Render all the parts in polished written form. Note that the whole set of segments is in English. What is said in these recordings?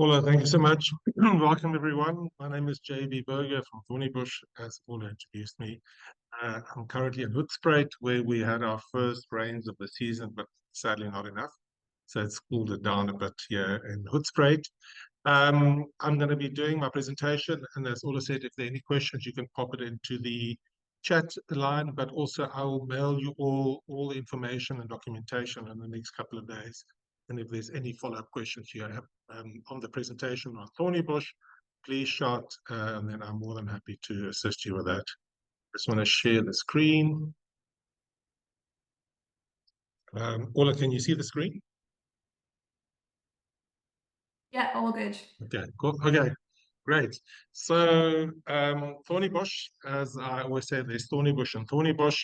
Paula, thank you so much. Welcome, everyone. My name is JB Berger from Thornybush, as Paula introduced me. I'm currently in Hoedspruit, where we had our first rains of the season, but sadly not enough. So it's cooled it down a bit here in Hoedspruit. I'm going to be doing my presentation, and as Paula said, if there are any questions, you can pop it into the chat line, but also I will mail you all the information and documentation in the next couple of days. And if there's any follow-up questions you have on the presentation on Thornybush, please shout, and then I'm more than happy to assist you with that. I just want to share the screen. Ola, can you see the screen? Yeah, all good. Okay, cool. Okay, great. So Thornybush, as I always say, there's Thornybush and Thornybush.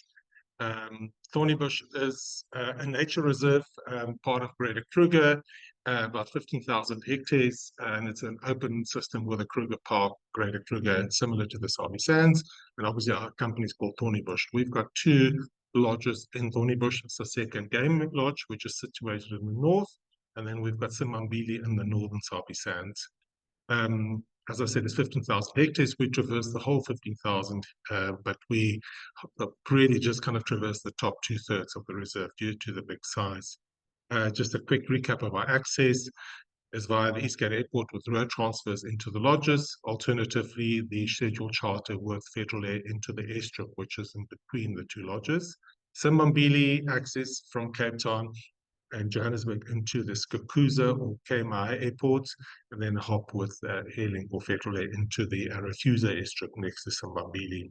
Thornybush is a nature reserve, part of Greater Kruger, about 15,000 hectares, and it's an open system with a Kruger Park, Greater Kruger, similar to the Sabi Sands. And obviously our company is called Thornybush. We've got two lodges in Thornybush, Saseka Game Lodge, which is situated in the north, and then we've got Simbambili in the northern Sabi Sands. As I said, it's 15,000 hectares. We traverse the whole 15,000, but we really just kind of traverse the top 2/3 of the reserve due to the big size. Just a quick recap of our access is via the Eastgate Airport with road transfers into the lodges. Alternatively, the scheduled charter with federal air into the airstrip, which is in between the two lodges. Simbambili access from Cape Town and Johannesburg into the Skukuza or KMI airports, and then hop with Airlink or Federal Air into the Refusa airstrip next to Simbambili.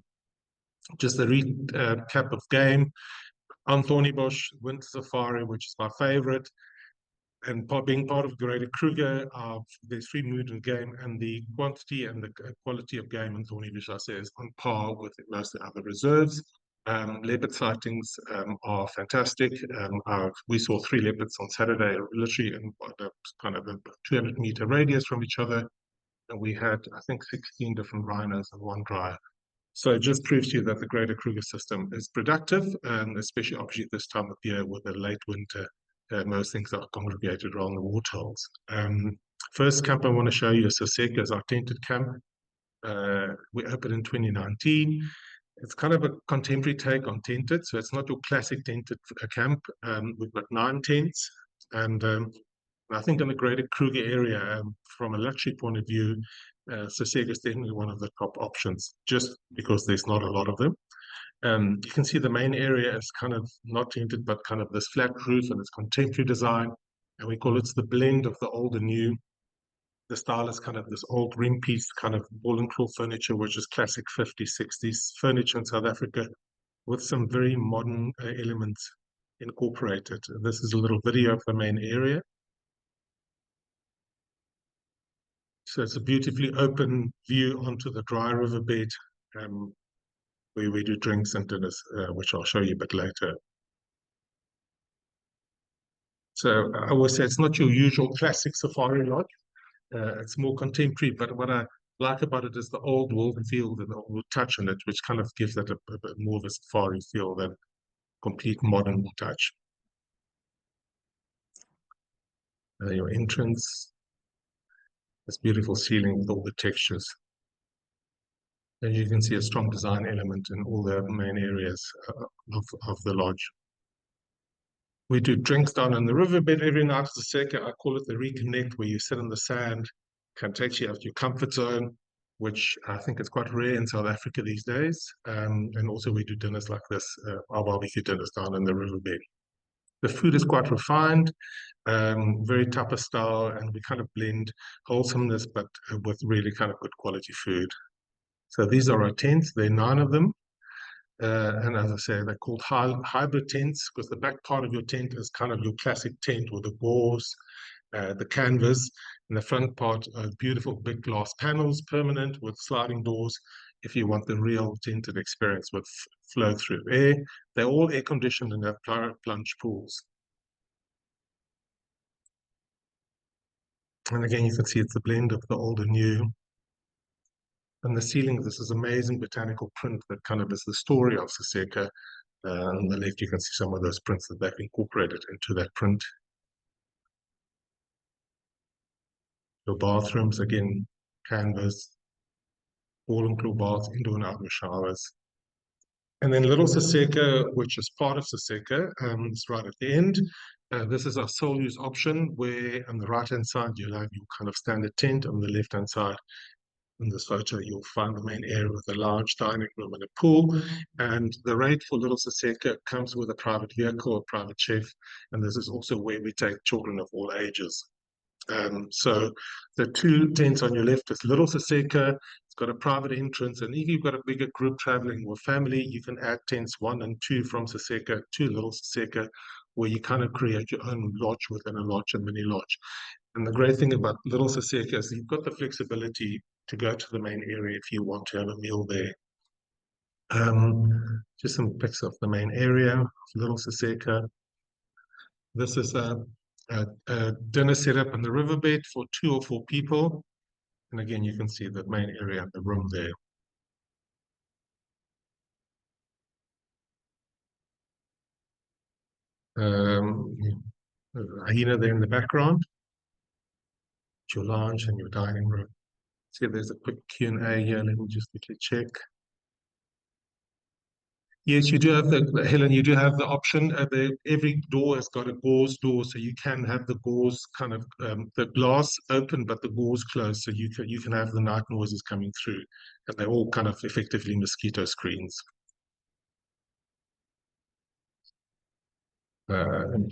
Just a recap of game on Thornybush Winter Safari, which is my favorite, and being part of Greater Kruger, there's free mood and game, and the quantity and the quality of game in Thornybush, I say, is on par with most of the other reserves. Leopard sightings are fantastic. We saw 3 leopards on Saturday, literally in kind of a 200-meter radius from each other. And we had, I think, 16 different rhinos and 1 dryer. So it just proves to you that the Greater Kruger system is productive, especially obviously this time of year with the late winter. Most things are congregated around the waterholes. First camp I want to show you is Saseka, is our tented camp. We opened in 2019. It's kind of a contemporary take on tented, so it's not your classic tented camp. We've got 9 tents, and I think in the Greater Kruger area, from a luxury point of view, Saseka is definitely one of the top options, just because there's not a lot of them. You can see the main area is kind of not tented, but kind of this flat roof, and it's contemporary design, and we call it the blend of the old and new. The style is kind of this old ring piece, kind of ball and claw furniture, which is classic 50s, 60s furniture in South Africa, with some very modern elements incorporated. This is a little video of the main area. So it's a beautifully open view onto the dry riverbed, where we do drinks and dinners, which I'll show you a bit later. So I always say it's not your usual classic safari lodge. It's more contemporary, but what I like about it is the old world feel and the old touch on it, which kind of gives that a bit more of a safari feel than complete modern touch. Your entrance, this beautiful ceiling with all the textures. And you can see a strong design element in all the main areas of the lodge. We do drinks down in the riverbed every night at Saseka. I call it the reconnect, where you sit in the sand, can take you out of your comfort zone, which I think is quite rare in South Africa these days. And also we do dinners like this, our barbecue dinners down in the riverbed. The food is quite refined, very tapa style, and we kind of blend wholesomeness, but with really kind of good quality food. So these are our tents. There are 9 of them. And as I say, they're called hybrid tents because the back part of your tent is kind of your classic tent with the gauze, the canvas, and the front part are beautiful big glass panels, permanent with sliding doors. If you want the real tented experience with flow-through air, they're all air-conditioned and have plunge pools. And again, you can see it's a blend of the old and new. And the ceiling, this is amazing botanical print that kind of is the story of Saseka. On the left, you can see some of those prints that they've incorporated into that print. Your bathrooms, again, canvas, all-inclusive baths, indoor and outdoor showers. And then Little Saseka, which is part of Saseka, it's right at the end. This is our sole use option, where on the right-hand side, you'll have your kind of standard tent. On the left-hand side, in this photo, you'll find the main area with a large dining room and a pool. And the rate for Little Saseka comes with a private vehicle, a private chef, and this is also where we take children of all ages. So the two tents on your left is Little Saseka. It's got a private entrance, and if you've got a bigger group traveling with family, you can add tents 1 and 2 from Saseka to Little Saseka, where you kind of create your own lodge within a lodge, a mini lodge. And the great thing about Little Saseka is you've got the flexibility to go to the main area if you want to have a meal there. Just some pics of the main area of Little Saseka. This is a dinner setup in the riverbed for 2 or 4 people. And again, you can see the main area of the room there. Hyena there in the background. Your lounge and your dining room. See, there's a quick Q&A here. Let me just quickly check. Yes, you do have Helen, you do have the option. Every door has got a gauze door, so you can have the gauze kind of the glass open, but the gauze closed, so you can have the night noises coming through, and they're all kind of effectively mosquito screens. Then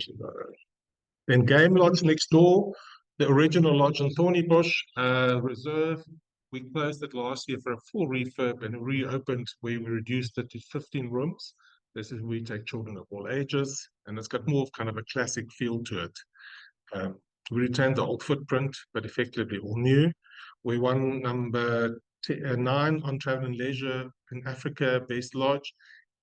Game Lodge next door, the original lodge in Thornybush Reserve. We closed it last year for a full refurb and reopened where we reduced it to 15 rooms. This is where we take children of all ages, and it's got more of kind of a classic feel to it. We retained the old footprint, but effectively all new. We won number 9 on Travel and Leisure in Africa Best Lodge.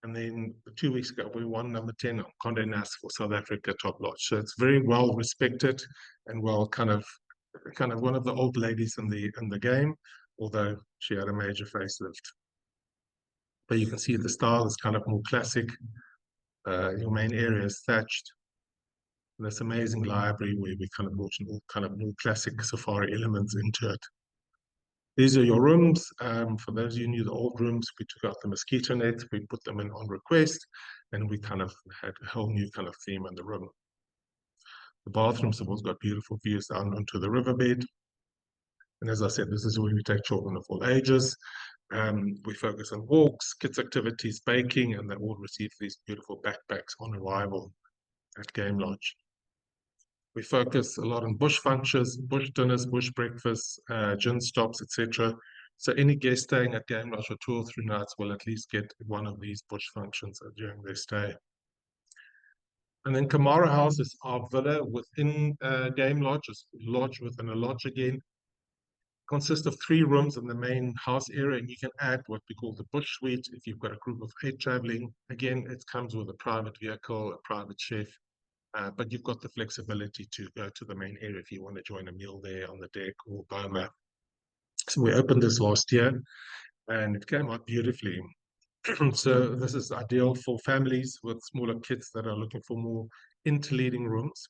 And then 2 weeks ago, we won number 10 on Condé Nast for South Africa Top Lodge. So it's very well respected and well kind of one of the old ladies in the game, although she had a major facelift. But you can see the style is kind of more classic. Your main area is thatched. And this amazing library where we kind of brought in all kind of more classic safari elements into it. These are your rooms. For those of you who knew the old rooms, we took out the mosquito nets, we put them in on request, and we kind of had a whole new kind of theme in the room. The bathrooms have also got beautiful views down onto the riverbed. And as I said, this is where we take children of all ages. We focus on walks, kids' activities, baking, and they all receive these beautiful backpacks on arrival at Game Lodge. We focus a lot on bush functions, bush dinners, bush breakfasts, gin stops, etc. So any guest staying at Game Lodge for 2 or 3 nights will at least get one of these bush functions during their stay. And then Kamara House is our villa within Game Lodge, it's lodge within a lodge again. Consists of 3 rooms in the main house area, and you can add what we call the bush suite if you've got a group of 8 traveling. Again, it comes with a private vehicle, a private chef, but you've got the flexibility to go to the main area if you want to join a meal there on the deck or boma. So we opened this last year, and it came out beautifully. So this is ideal for families with smaller kids that are looking for more interleading rooms.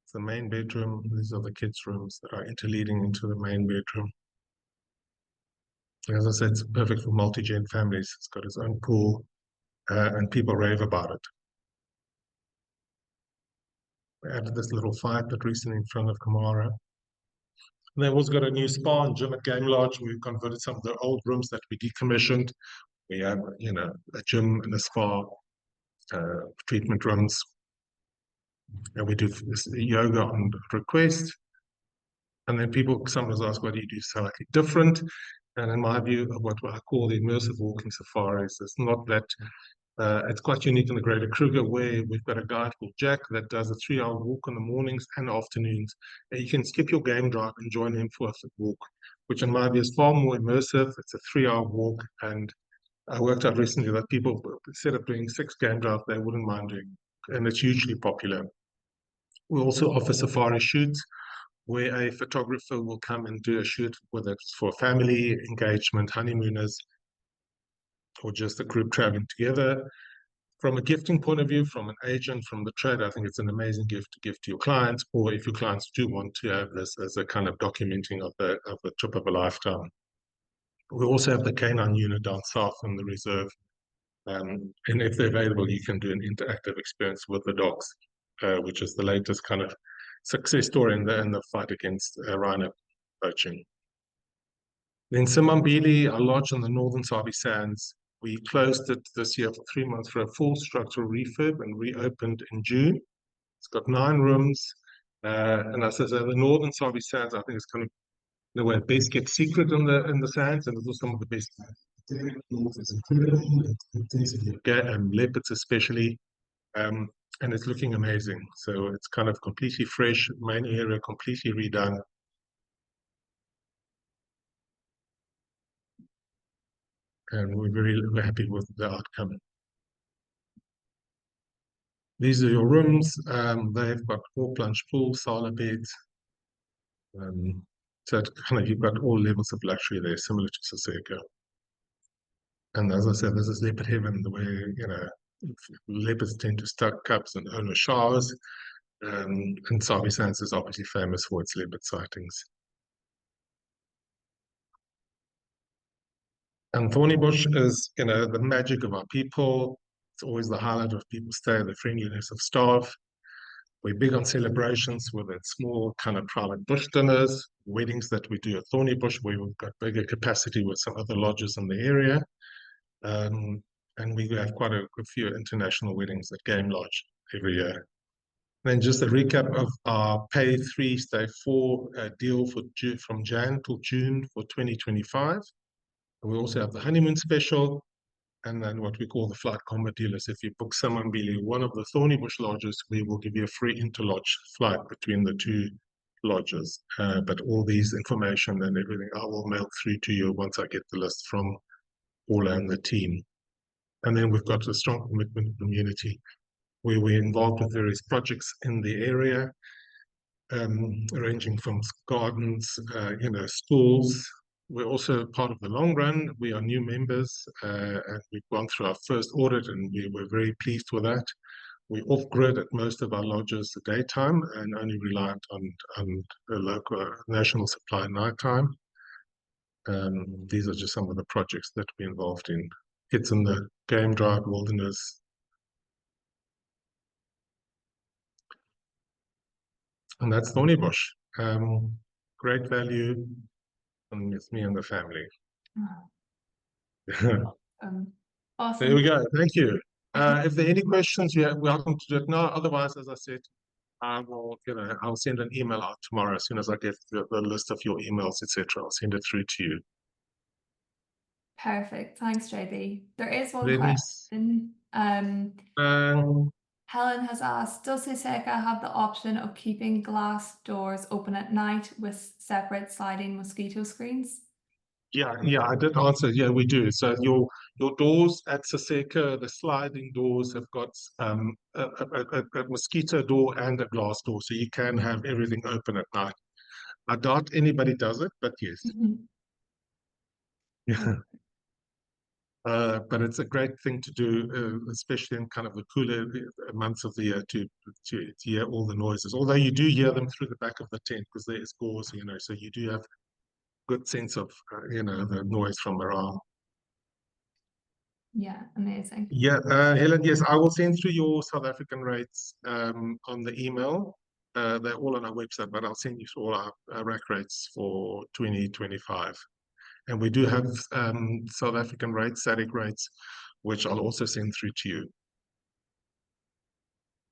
It's the main bedroom. These are the kids' rooms that are interleading into the main bedroom. As I said, it's perfect for multi-gen families. It's got its own pool, and people rave about it. We added this little fire pit recently in front of Kamara. And they've also got a new spa and gym at Game Lodge. We've converted some of the old rooms that we decommissioned. We have, a gym and a spa, treatment rooms. And we do yoga on request. And then people sometimes ask, what do you do slightly different? And in my view, what I call the immersive walking safaris, it's not that, it's quite unique in the greater Kruger, where we've got a guide called Jack that does a 3-hour walk in the mornings and afternoons. And you can skip your game drive and join him for a walk, which in my view is far more immersive. It's a 3-hour walk. And I worked out recently that people, instead of doing 6 game drives, they wouldn't mind doing, and it's hugely popular. We also offer safari shoots, where a photographer will come and do a shoot, whether it's for family, engagement, honeymooners, or just a group traveling together. from a gifting point of view, from an agent, from the trade, I think it's an amazing gift to give to your clients, or if your clients do want to have this as a kind of documenting of the trip of a lifetime. We also have the canine unit down south in the reserve. And if they're available, you can do an interactive experience with the dogs, which is the latest kind of success story in the fight against rhino poaching. Then Simbambili, our lodge on the northern Sabi Sands, we closed it this year for 3 months for a full structural refurb and reopened in June. It's got 9 rooms. And as I said, the northern Sabi Sands, I think it's kind of the way best kept secret in the sands, and it's also some of the best. Leopards especially, and it's looking amazing. So it's kind of completely fresh, main area completely redone. And we're happy with the outcome. These are your rooms. They've got 4 plunge pools, sauna beds. So kind of, you've got all levels of luxury there, similar to Saseka. And as I said, this is leopard heaven, the way, you know, leopards tend to stuck cups and owner showers. And Sabi Sands is obviously famous for its leopard sightings. And Thornybush is, you know, the magic of our people. It's always the highlight of people's stay, the friendliness of staff. We're big on celebrations, whether it's small kind of private bush dinners, weddings that we do at Thornybush, where we've got bigger capacity with some other lodges in the area. And we have quite a few international weddings at Game Lodge every year. Then just a recap of our Pay 3, Stay 4 deal from Jan till June for 2025. We also have the honeymoon special, and then what we call the flight combo dealers. If you book Simbambili, one of the Thornybush lodges, we will give you a free interlodge flight between the 2 lodges. But all these information and everything, I will mail through to you once I get the list from Paula and the team. And then we've got a strong commitment community, where we're involved with various projects in the area, ranging from gardens, schools. We're also part of the long run. We are new members, and we've gone through our first audit, and we were very pleased with that. We're off-grid at most of our lodges at daytime and only reliant on the local national supply at nighttime. These are just some of the projects that we're involved in. It's in the game drive wilderness. And that's Thornybush. Great value, and it's me and the family. Awesome. There we go. Thank you. If there are any questions, you're welcome to do it now. Otherwise, as I said, I will, I'll send an email out tomorrow as soon as I get the list of your emails, etc. I'll send it through to you. Perfect. Thanks, JB. There is one question. Helen has asked, does Saseka have the option of keeping glass doors open at night with separate sliding mosquito screens? Yeah, I did answer. Yeah, we do. So your doors at Saseka, the sliding doors have got a mosquito door and a glass door, so you can have everything open at night. I doubt anybody does it, but yes. Yeah. But it's a great thing to do, especially in kind of the cooler months of the year to hear all the noises. Although you do hear them through the back of the tent because there is gauze, so you do have good sense of, the noise from around. Yeah, amazing. Yeah, Helen, yes, I will send through your South African rates on the email. They're all on our website, but I'll send you all our rack rates for 2025. And we do have South African rates, SADC rates, which I'll also send through to you.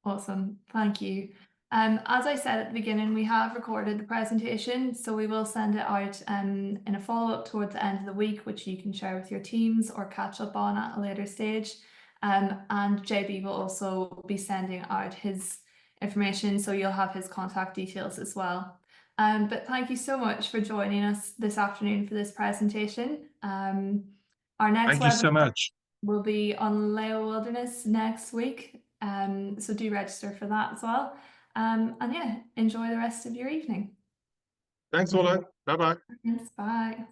Awesome. Thank you. As I said at the beginning, we have recorded the presentation, so we will send it out in a follow-up towards the end of the week, which you can share with your teams or catch up on at a later stage. And JB will also be sending out his information, so you'll have his contact details as well. But thank you so much for joining us this afternoon for this presentation. Our next Thank you so much. Will be on Leo Wilderness next week. So do register for that as well. And yeah, enjoy the rest of your evening. Thanks, Ola. Bye-bye. Yes, bye.